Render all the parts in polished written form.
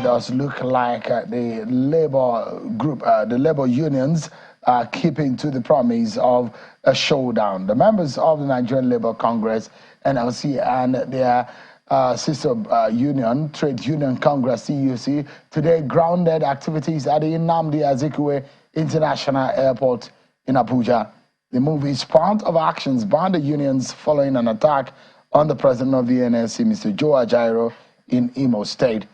does look like the labor group, the labor unions are keeping to the promise of a showdown. The members of the Nigerian Labour Congress, NLC, and their sister union, Trade Union Congress, CUC, today grounded activities at the Nnamdi Azikiwe International Airport in Abuja. The move is part of actions by the unions following an attack on the president of the NLC, Mr. Joe Ajaero, in Imo State.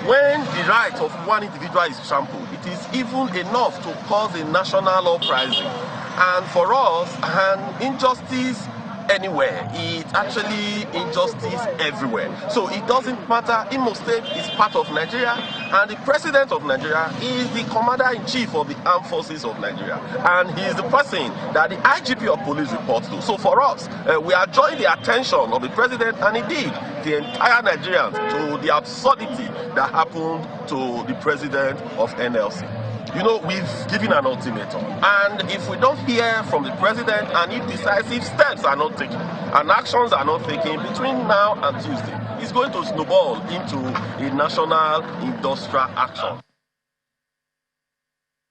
When the right of one individual is trampled, it is even enough to cause a national uprising. And for us, an injustice anywhere, it's actually injustice everywhere. So it doesn't matter. Imo State is part of Nigeria, and the president of Nigeria is the commander-in-chief of the armed forces of Nigeria, and he is the person that the IGP of police reports to. So for us, we are drawing the attention of the president and indeed the entire Nigerians to the absurdity that happened to the president of NLC. You know, we've given an ultimatum, and if we don't hear from the president and if decisive steps are not taken and actions are not taken between now and Tuesday, it's going to snowball into a national industrial action.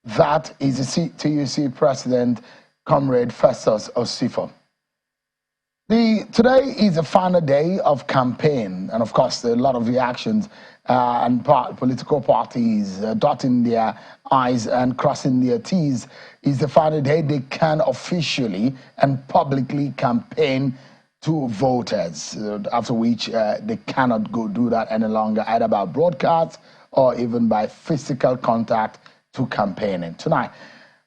That is the TUC president, Comrade Festus Osifo. Today is the final day of campaign, and of course, a lot of reactions and political parties dotting their I's and crossing their T's. Is the final day they can officially and publicly campaign to voters, after which they cannot go do that any longer, either by broadcast or even by physical contact to campaigning. Tonight,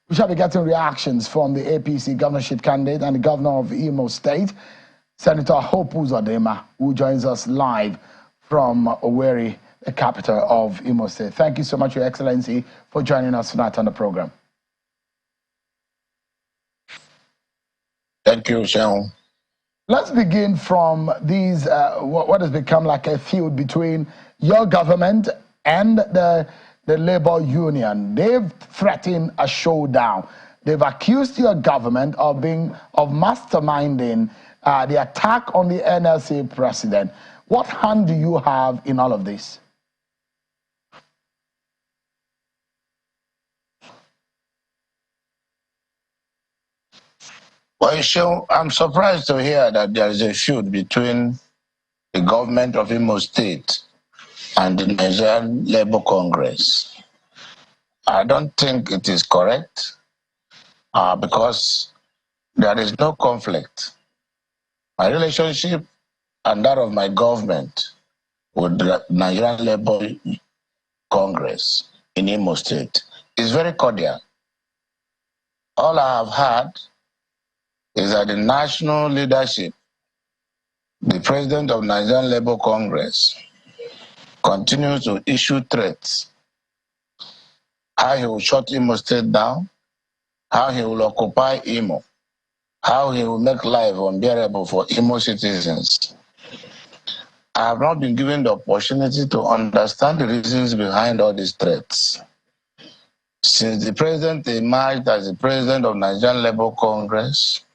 we shall be getting reactions from the APC governorship candidate and the governor of Imo State, Senator Hope Uzodimma, who joins us live from Owerri, the capital of Imo State. Thank you so much, Your Excellency, for joining us tonight on the program. Thank you, Sean. Let's begin from these, what has become like a feud between your government and the labor union. They've threatened a showdown. They've accused your government of masterminding the attack on the NLC president. What hand do you have in all of this? Well, Sean, I'm surprised to hear that there is a feud between the government of Imo State and the Nigerian Labour Congress. I don't think it is correct because there is no conflict. My relationship and that of my government with the Nigerian Labour Congress in Imo State is very cordial. All I have had is that the national leadership, the president of Nigerian Labour Congress, continues to issue threats. How he will shut Imo State down, how he will occupy Imo, how he will make life unbearable for Imo citizens. I have not been given the opportunity to understand the reasons behind all these threats. Since the president emerged as the president of Nigerian Labour Congress,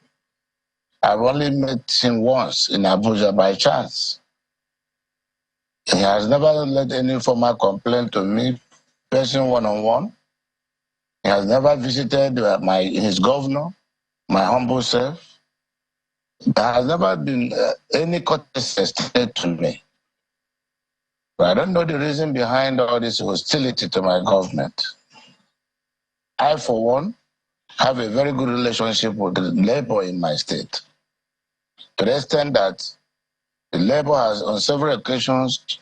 I've only met him once in Abuja by chance. He has never led any formal complaint to me, person one-on-one. He has never visited his governor, my humble self. There has never been any courtesy extended to me. But I don't know the reason behind all this hostility to my government. I, for one, have a very good relationship with the labor in my state, to the extent that the labor has on several occasions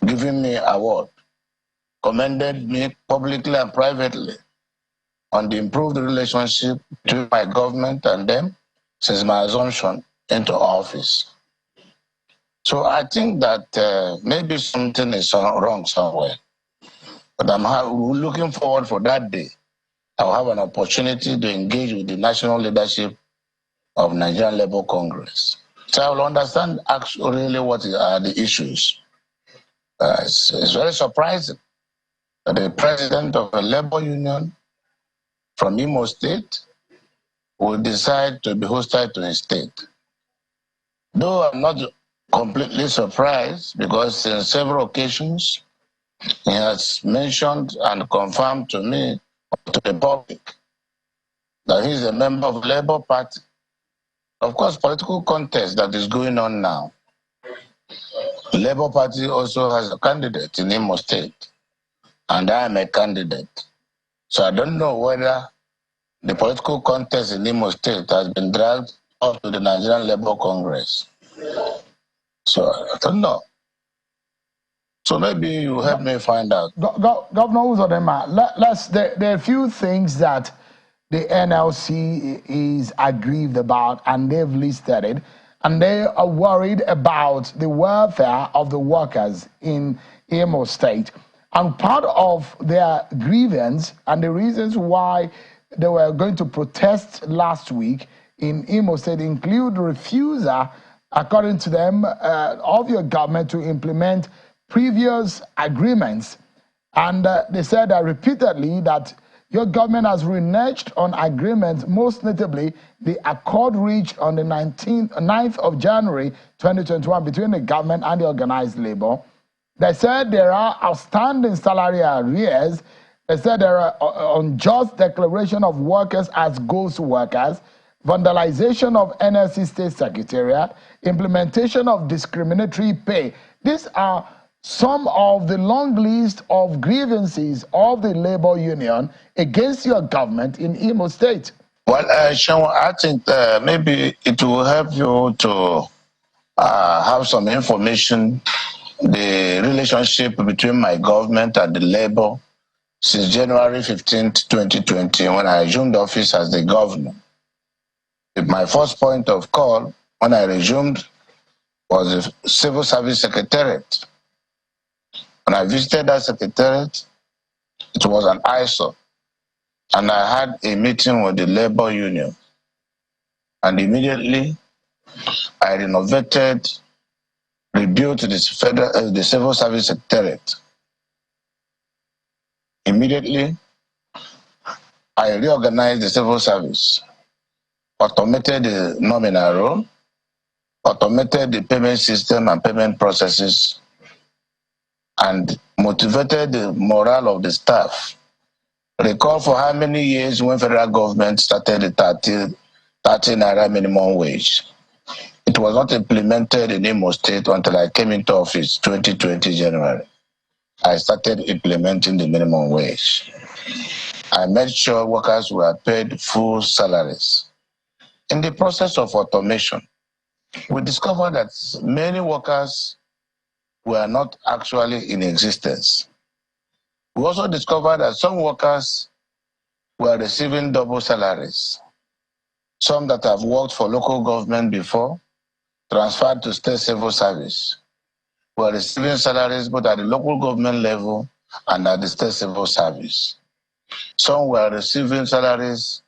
given me award, commended me publicly and privately on the improved relationship between my government and them since my assumption into office. So I think that maybe something is wrong somewhere. But I'm looking forward for that day. I'll have an opportunity to engage with the national leadership of Nigerian Labour Congress. So I will understand actually really what are the issues. It's very surprising that the president of a labor union from Imo State will decide to be hostile to his state. Though I'm not completely surprised, because in several occasions he has mentioned and confirmed to me, to the public, that he's a member of the Labour Party. Of course, political contest that is going on now. The Labour Party also has a candidate in Imo State, and I am a candidate. So I don't know whether the political contest in Imo State has been dragged up to the Nigerian Labour Congress. So I don't know. So maybe you help me find out. Governor Uzodimma, there are a few things that the NLC is aggrieved about, and they've listed it, and they are worried about the welfare of the workers in Imo State. And part of their grievance and the reasons why they were going to protest last week in Imo State include refusal, according to them, of your government to implement previous agreements. And they said repeatedly that your government has reneged on agreements, most notably the accord reached on the 9th of January 2021 between the government and the organized labor. They said there are outstanding salary arrears. They said there are unjust declaration of workers as ghost workers, vandalization of NLC State Secretariat, implementation of discriminatory pay. These are some of the long list of grievances of the labor union against your government in Imo State. Well, Sean, I think maybe it will help you to have some information, the relationship between my government and the labor since January 15th, 2020, when I assumed office as the governor. My first point of call when I resumed was the Civil Service Secretariat. When I visited that secretariat, it was an eyesore. And I had a meeting with the labor union. And immediately, I renovated, rebuilt the Civil Service Secretariat. Immediately, I reorganized the civil service, automated the nominal role, automated the payment system and payment processes, and motivated the morale of the staff. Recall for how many years when federal government started the 30 naira minimum wage. It was not implemented in Imo State until I came into office 2020 January. I started implementing the minimum wage. I made sure workers were paid full salaries. In the process of automation, we discovered that many workers were not actually in existence. We also discovered that some workers were receiving double salaries. Some that have worked for local government before, transferred to state civil service, were receiving salaries both at the local government level and at the state civil service. Some were receiving salaries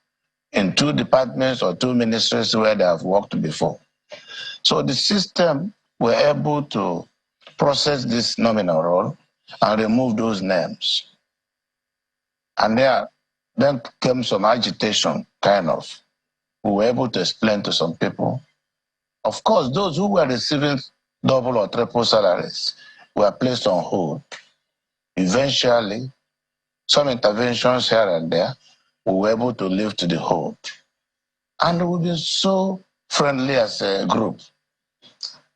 in 2 departments or 2 ministries where they have worked before. So the system were able to process this nominal roll and remove those names. And then came some agitation, kind of. We were able to explain to some people. Of course, those who were receiving double or triple salaries were placed on hold. Eventually, some interventions here and there, we were able to lift the hold. And we've been so friendly as a group.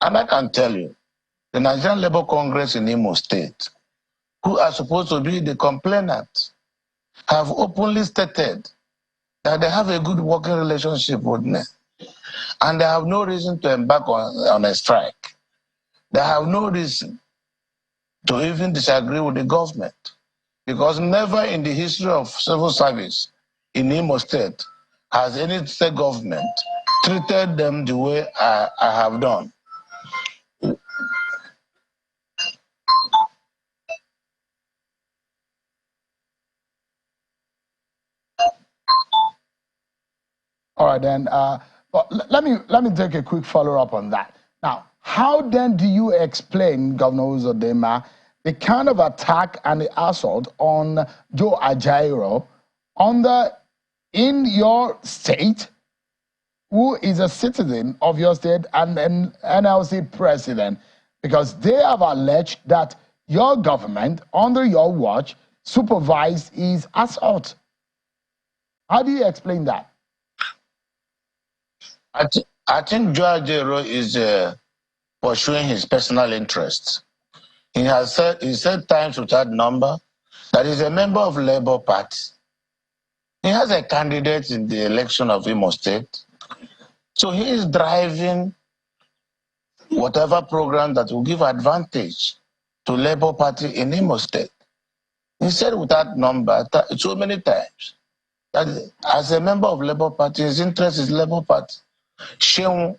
And I can tell you, the Nigerian Labour Congress in Imo State, who are supposed to be the complainants, have openly stated that they have a good working relationship with me. And they have no reason to embark on a strike. They have no reason to even disagree with the government. Because never in the history of civil service in Imo State has any state government treated them the way I have done. All right, then. But let me take a quick follow up on that. Now, how then do you explain, Governor Uzodimma, the kind of attack and the assault on Joe Ajaero in your state, who is a citizen of your state and an NLC president, because they have alleged that your government, under your watch, supervised his assault. How do you explain that? I think Ajaero is pursuing his personal interests. He said times without number that he's a member of Labour Party. He has a candidate in the election of Imo State. So he is driving whatever program that will give advantage to Labour Party in Imo State. He said without number so many times that as a member of Labour Party, his interest is Labour Party. Sheung,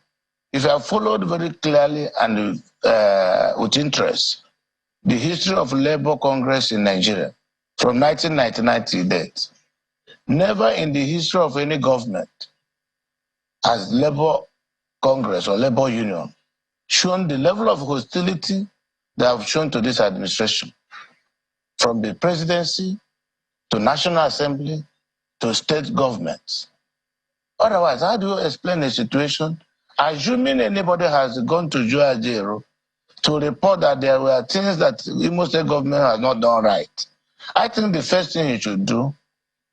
if you have followed very clearly and with interest the history of Labour Congress in Nigeria from 1999 to date, never in the history of any government has Labour Congress or Labour Union shown the level of hostility they have shown to this administration, from the presidency to National Assembly to state governments. Otherwise, how do you explain a situation, assuming anybody has gone to Ajaero to report that there were things that Imo State government has not done right? I think the first thing you should do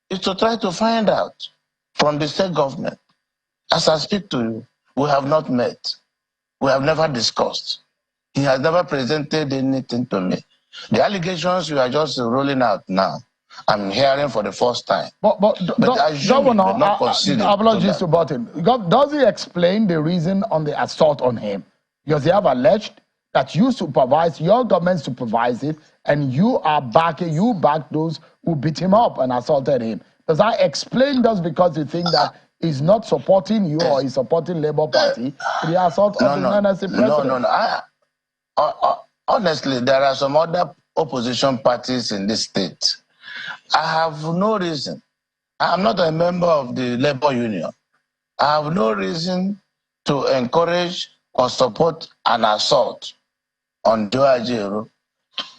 is to try to find out from the state government. As I speak to you, we have not met. We have never discussed. He has never presented anything to me. The allegations you are just rolling out now, I'm hearing for the first time. But Governor, apologies to Button. Does he explain the reason on the assault on him? Because they have alleged that you supervise, your government supervised it, and you back those who beat him up and assaulted him. Does that explain just because you think that he's not supporting you or he's supporting Labour Party to the assault of the NSC president? No. Honestly, there are some other opposition parties in this state. I have no reason. I'm not a member of the Labour Union. I have no reason to encourage or support an assault on Ajaero,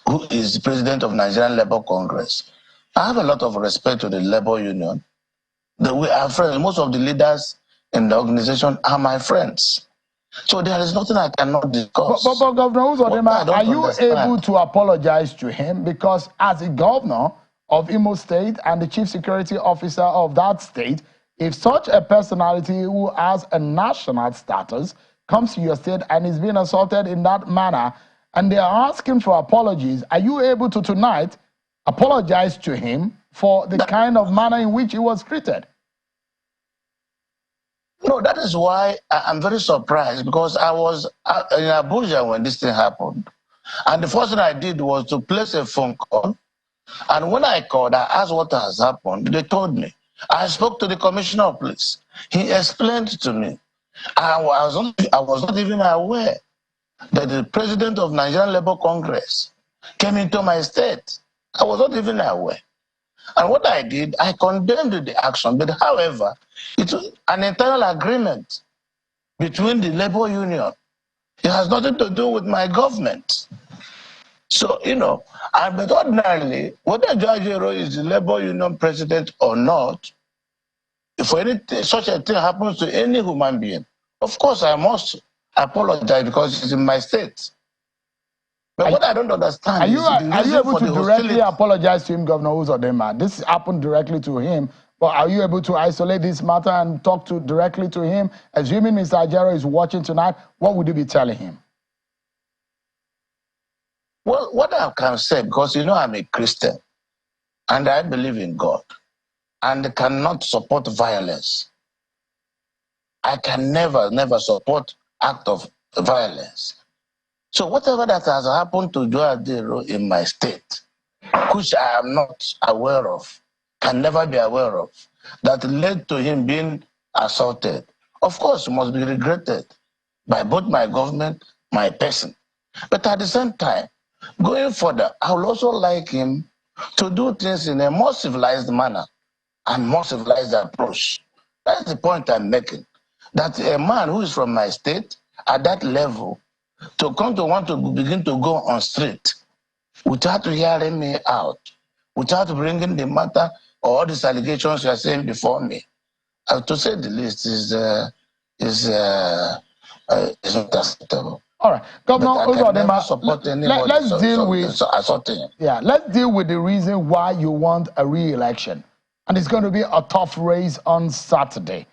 who is the president of Nigerian Labour Congress. I have a lot of respect to the Labour Union. We are friends. Most of the leaders in the organization are my friends. So there is nothing I cannot discuss. But Governor Uzodimma, are you able to apologize to him? Because as a governor of Imo State and the chief security officer of that state, if such a personality who has a national status comes to your state and is being assaulted in that manner, and they are asking for apologies, are you able to tonight apologize to him for the kind of manner in which he was treated? No, that is why I'm very surprised, because I was in Abuja when this thing happened. And the first thing I did was to place a phone call. And when I called, I asked what has happened. They told me. I spoke to the commissioner of police. He explained to me. I was not even aware that the president of Nigerian Labour Congress came into my state. I was not even aware. And what I did, I condemned the action. But however, it's an internal agreement between the Labour Union. It has nothing to do with my government. So, but ordinarily, whether Ajaero is the Labour Union president or not, if such a thing happens to any human being, of course I must apologize because it's in my state. But what I don't understand is are you able to directly apologize to him, Governor Uzodimma? This happened directly to him, but are you able to isolate this matter and talk directly to him? Assuming Mr. Ajaero is watching tonight, what would you be telling him? Well, what I can say, because I'm a Christian and I believe in God and cannot support violence. I can never support act of violence. So whatever that has happened to Ajaero in my state, which I am not aware of, can never be aware of, that led to him being assaulted, of course must be regretted by both my government, my person. But at the same time, going further, I would also like him to do things in a more civilized manner and more civilized approach. That's the point I'm making. That a man who is from my state at that level to come to want to begin to go on street without hearing me out, without bringing the matter or all these allegations you are saying before me, to say the least, is is not acceptable. All right, Governor But I can never Uzodimma, support anybody. let's deal with assaulting. yeah, let's deal with the reason why you want a re-election, and it's going to be a tough race on Saturday.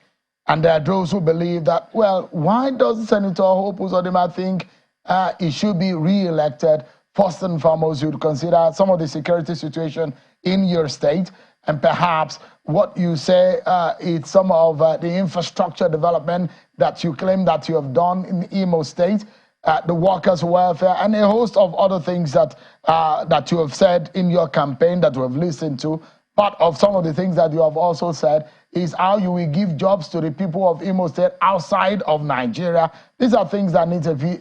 And there are those who believe that, well, why does Senator Hope Uzodimma think he should be re-elected? First and foremost, you'd consider some of the security situation in your state, and perhaps what you say is some of the infrastructure development that you claim that you have done in Imo State, the workers' welfare, and a host of other things that that you have said in your campaign that we have listened to. Part of some of the things that you have also said is how you will give jobs to the people of Imo State outside of Nigeria. These are things that need to be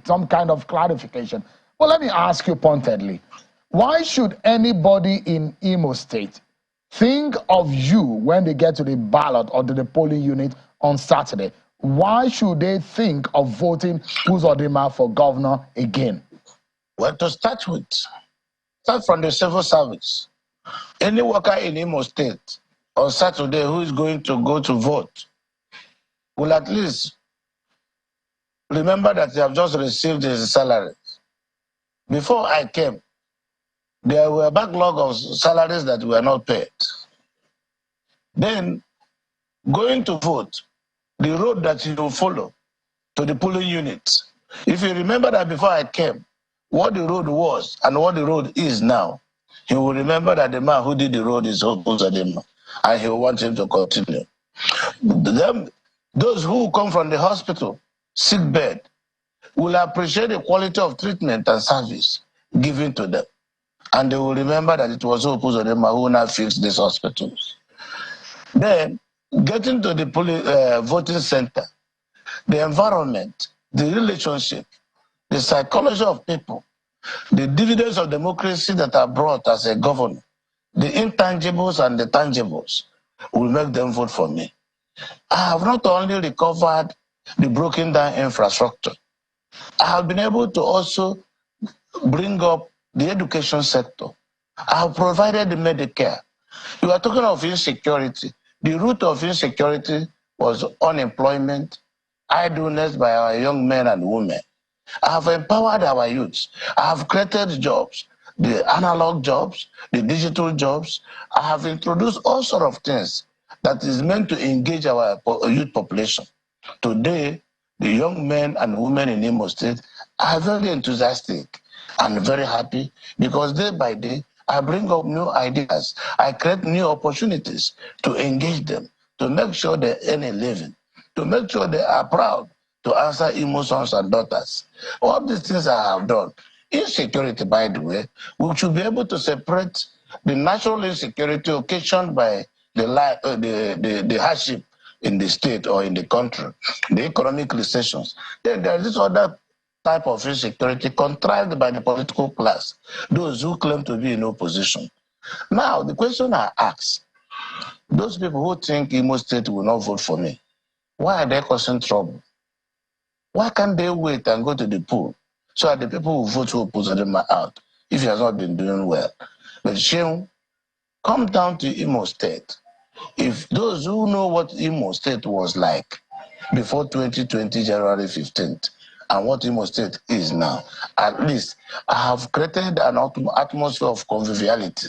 some kind of clarification. Well, let me ask you pointedly, why should anybody in Imo State think of you when they get to the ballot or to the polling unit on Saturday? Why should they think of voting Uzodimma for governor again? Well, to start with, start from the civil service. Any worker in Imo State on Saturday who is going to go to vote will at least remember that they have just received his salary. Before I came, there were a backlog of salaries that were not paid. Then, going to vote, the road that you will follow to the polling units. If you remember that before I came, what the road was and what the road is now, he will remember that the man who did the road is Uzodimma, and he will want him to continue. Those who come from the hospital, sick bed, will appreciate the quality of treatment and service given to them. And they will remember that it was Uzodimma who now fixed these hospitals. Then, getting to the voting center, the environment, the relationship, the psychology of people, the dividends of democracy that are brought as a governor, the intangibles and the tangibles will make them vote for me. I have not only recovered the broken down infrastructure, I have been able to also bring up the education sector. I have provided the Medicare. You are talking of insecurity. The root of insecurity was unemployment, idleness by our young men and women. I have empowered our youths. I have created jobs, the analog jobs, the digital jobs. I have introduced all sorts of things that is meant to engage our youth population. Today, the young men and women in Imo State are very enthusiastic and very happy because day by day, I bring up new ideas. I create new opportunities to engage them, to make sure they earn a living, to make sure they are proud to answer Imo sons and daughters. All these things I have done. Insecurity, by the way, we should be able to separate the natural insecurity occasioned by the hardship in the state or in the country, the economic recessions. Then there is this other type of insecurity contrived by the political class, those who claim to be in opposition. Now, the question I ask, those people who think Imo State will not vote for me, why are they causing trouble? Why can't they wait and go to the poll so that the people who vote will put them out if he has not been doing well? But Sheung, come down to Imo State. If those who know what Imo State was like before 2020, January 15th, and what Imo State is now, at least I have created an atmosphere of conviviality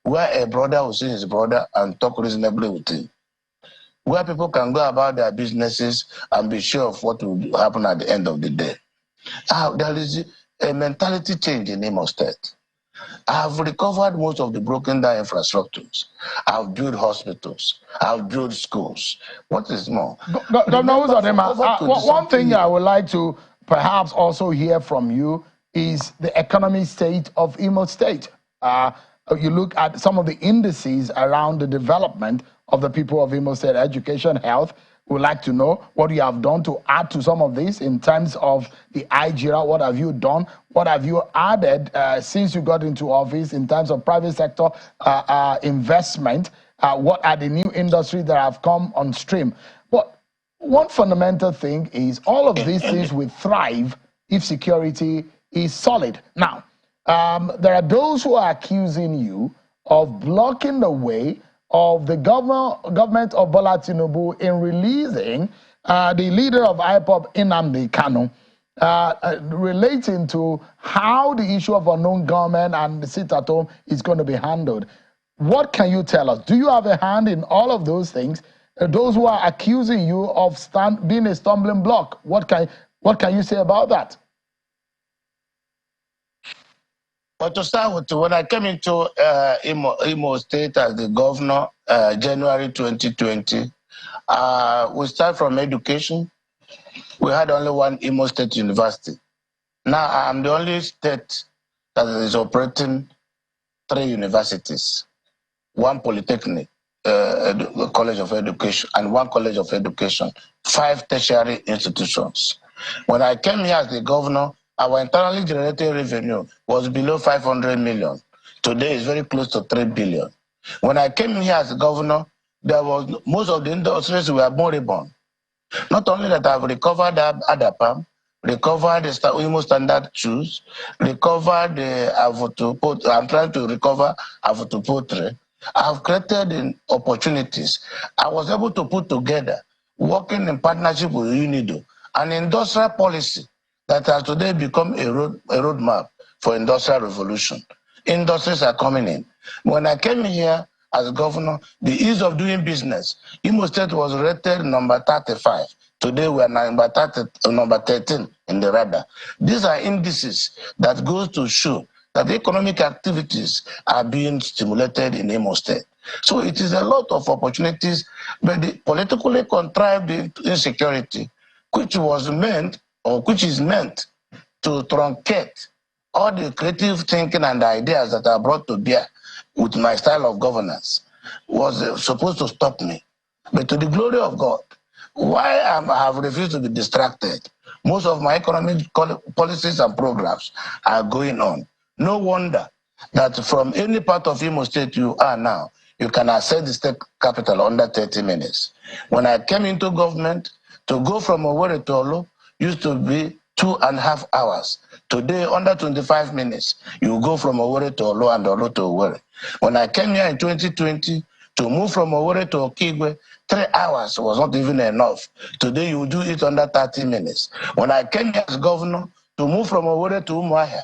where a brother will see his brother and talk reasonably with him, where people can go about their businesses and be sure of what will happen at the end of the day. There is a mentality change in Imo State. I have recovered most of the broken down infrastructures. I've built hospitals. I've built schools. What is more? Governor Uzodimma, one thing I would like to perhaps also hear from you is the economic state of Imo State. You look at some of the indices around the development of the people of Imo State, education, health. We'd like to know what you have done to add to some of this in terms of the Ajaero. What have you done? What have you added since you got into office in terms of private sector investment? What are the new industries that have come on stream? But one fundamental thing is all of these things will thrive if security is solid. Now, there are those who are accusing you of blocking the way of the government of Bola Tinubu in releasing the leader of IPOB, Nnamdi Kanu, relating to how the issue of unknown gunmen and the sit at home is going to be handled. What can you tell us? Do you have a hand in all of those things? Those who are accusing you of being a stumbling block, what can you say about that? But to start with, when I came into Imo State as the governor, January 2020, we start from education. We had only one Imo State University. Now I'm the only state that is operating 3 universities, 1 polytechnic, college of education, and 1 college of education, 5 tertiary institutions. When I came here as the governor, our internally generated revenue was below 500 million. Today is very close to 3 billion. When I came here as the governor, there was most of the industries were moribund. Not only that, I've recovered Adapam, recovered the Imo Standard Shoes, recovered the Avoto. I'm trying to recover Avoto Poultry. I've created opportunities. I was able to put together, working in partnership with UNIDO, an industrial policy that has today become a roadmap for industrial revolution. Industries are coming in. When I came here as governor, the ease of doing business, Imo State was rated number 35. Today we are number 13 in the radar. These are indices that goes to show that economic activities are being stimulated in Imo State. So it is a lot of opportunities, but the politically contrived insecurity, which was meant, or which is meant to truncate all the creative thinking and ideas that are brought to bear with my style of governance, was supposed to stop me. But to the glory of God, why I have refused to be distracted, most of my economic policies and programs are going on. No wonder that from any part of Imo State you are now, you can access the state capital under 30 minutes. When I came into government, to go from Owerri to Olo used to be 2.5 hours. Today, under 25 minutes, you go from Owerri to Olo and Olo to Owerri. When I came here in 2020, to move from Owerri to Okigwe, 3 hours was not even enough. Today, you do it under 30 minutes. When I came here as governor, to move from Owerri to Umuahia,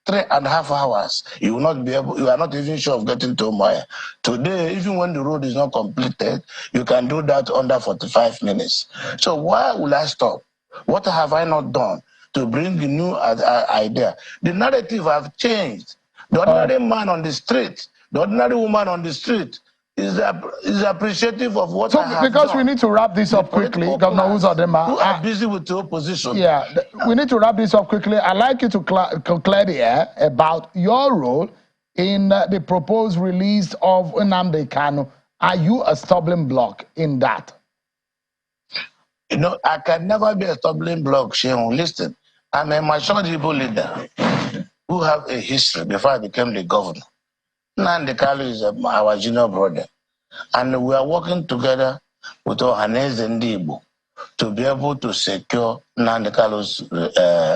3.5 hours, you will not be able, you are not even sure of getting to Umuahia. Today, even when the road is not completed, you can do that under 45 minutes. So why will I stop? What have I not done to bring a new idea? The narrative have changed. The ordinary man on the street, the ordinary woman on the street is appreciative of what I have because done. we need to wrap this up quickly, Governor Uzodimma. Who are busy with the opposition. Yeah, we need to wrap this up quickly. I'd like you to clear the air about your role in the proposed release of Nnamdi Kanu. Are you a stumbling block in that? You know, I can never be a stumbling block, Shehu. Listen, I'm a mature people leader who have a history before I became the governor. Nnamdi Kanu is our junior brother. And we are working together with Ohaneze Ndibo to be able to secure Nnamdi Kanu's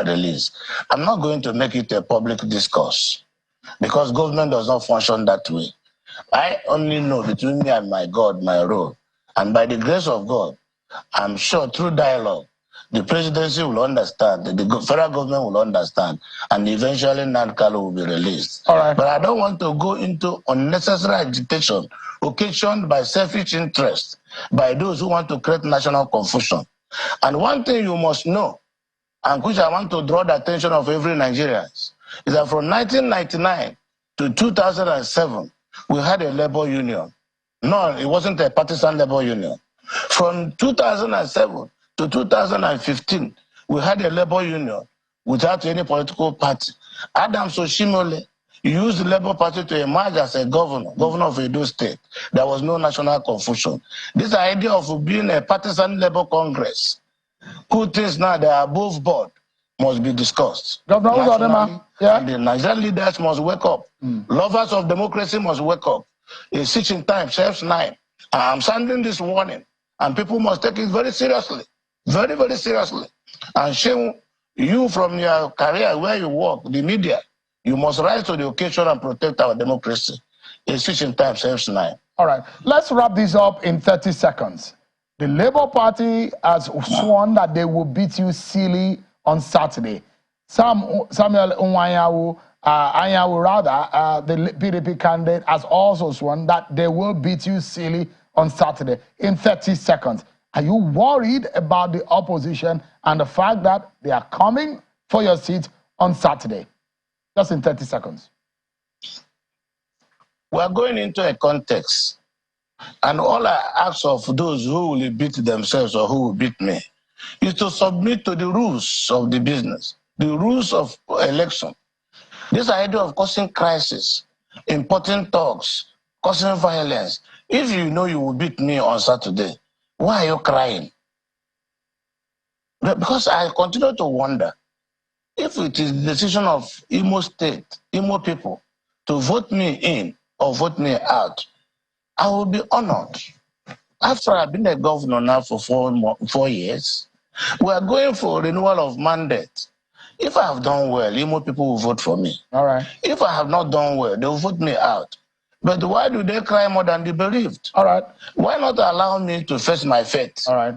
release. I'm not going to make it a public discourse because government does not function that way. I only know between me and my God, my role. And by the grace of God, I'm sure through dialogue, the presidency will understand, the federal government will understand, and eventually Nnamdi Kanu will be released. All right. But I don't want to go into unnecessary agitation occasioned by selfish interest, by those who want to create national confusion. And one thing you must know, and which I want to draw the attention of every Nigerian, is that from 1999 to 2007, we had a labor union. No, it wasn't a partisan labor union. From 2007 to 2015, we had a labor union without any political party. Adams Oshimole used the Labour Party to emerge as a governor of Edo State. There was no national confusion. This idea of being a partisan Labour Congress, who thinks now they are above board, must be discussed. Governor Uzodimma, and the Nigerian leaders must wake up. Lovers of democracy must wake up. A sitting time serves 9. I'm sending this warning, and people must take it very seriously, very, very seriously. And Shehu, you from your career where you work, the media, you must rise to the occasion and protect our democracy. a switch in time saves 9. All right, let's wrap this up in 30 seconds. The Labour Party has sworn that they will beat you silly on Saturday. Samuel Anyanwu, the PDP candidate, has also sworn that they will beat you silly on Saturday in 30 seconds. Are you worried about the opposition and the fact that they are coming for your seat on Saturday? Just in 30 seconds. We are going into a context, and all I ask of those who will beat themselves or who will beat me is to submit to the rules of the business, the rules of election. This idea of causing crisis, importing talks, causing violence. If you know you will beat me on Saturday, why are you crying? Because I continue to wonder, if it is the decision of Imo State, Imo people, to vote me in or vote me out, I will be honored. After I've been a governor now for 4 years, we are going for renewal of mandate. If I have done well, Imo people will vote for me. All right. If I have not done well, they will vote me out. But why do they cry more than the bereaved? All right. Why not allow me to face my fate? All right.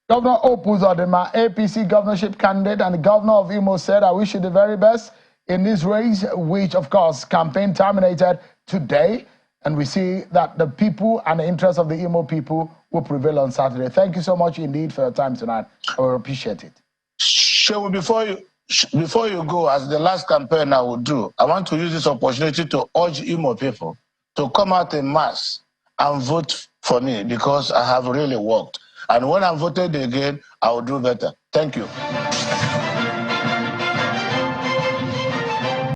Governor Uzodimma, APC governorship candidate and the governor of Imo, said, I wish you the very best in this race, which, of course, campaign terminated today. And we see that the people and the interests of the Imo people will prevail on Saturday. Thank you so much indeed for your time tonight. I will appreciate it. Sure, before you go, as the last campaign I will do, I want to use this opportunity to urge Imo people to come out en masse and vote for me, because I have really worked. And when I'm voted again, I will do better. Thank you.